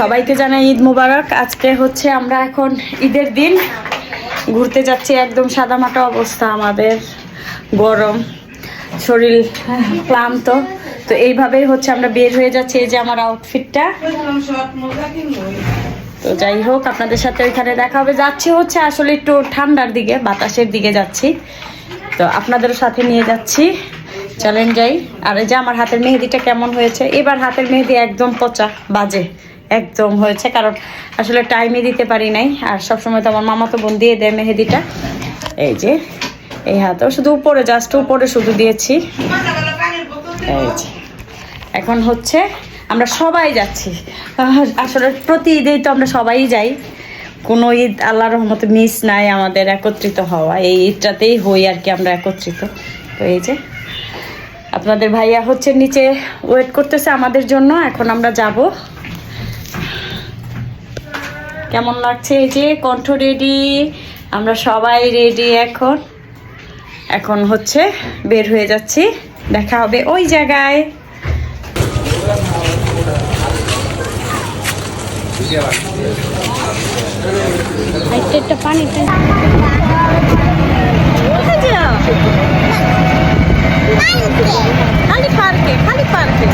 সবাইকে জানাই ঈদ মুবারক। আজকে হচ্ছে আমরা এখন ঈদের দিন ঘুরতে যাচ্ছি। একদম সাদামাটা অবস্থা আমাদের, গরম, শরীর ক্লান্ত। তো এইভাবেই হচ্ছে আমরা বের হয়ে যাচ্ছি। এই যে আমার আউটফিটটা। তো যাই হোক, আপনাদের সাথে ওইখানে দেখা হবে। যাচ্ছি হচ্ছে আসলে একটু ঠান্ডার দিকে, বাতাসের দিকে যাচ্ছি। তো আপনাদের সাথে নিয়ে যাচ্ছি, চলেন যাই। আর এই যে আমার হাতের মেহেদিটা কেমন হয়েছে। এবার হাতের মেহেদি একদম পচা বাজে একদম হয়েছে, কারণ আসলে টাইমে দিতে পারি নাই। আর সবসময় তো আমার মামা তো বোন দিয়ে দেয় মেহেদিটা। এই যে এই হাতেও শুধু উপরে, জাস্ট উপরে শুধু দিয়েছি। এই যে এখন হচ্ছে আমরা সবাই যাচ্ছি। আসলে প্রতি ঈদেই তো আমরা সবাই যাই, কোনো ঈদ আল্লাহর রহমতে মিস নাই আমাদের একত্রিত হওয়া। এই ঈদটাতেই হই আর কি আমরা একত্রিত। তো এই যে আপনাদের ভাইয়া হচ্ছে নিচে ওয়েট করতেছে আমাদের জন্য। এখন আমরা যাব। কেমন লাগছে? এই যে কণ্ঠ রেডি, আমরা সবাই রেডি। এখন হচ্ছে বের হয়ে যাচ্ছি, দেখা হবে ওই জায়গায়। একটা পানি খালি পার্কে, খালি পার্কে।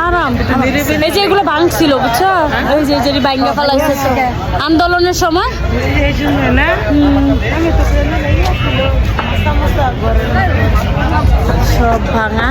আরাম এই যে এগুলো ভাঙছিল বুঝছো, ওই যে যে বাইঙ্গা ফেলাইছে আন্দোলনের সময় সব ভাঙা।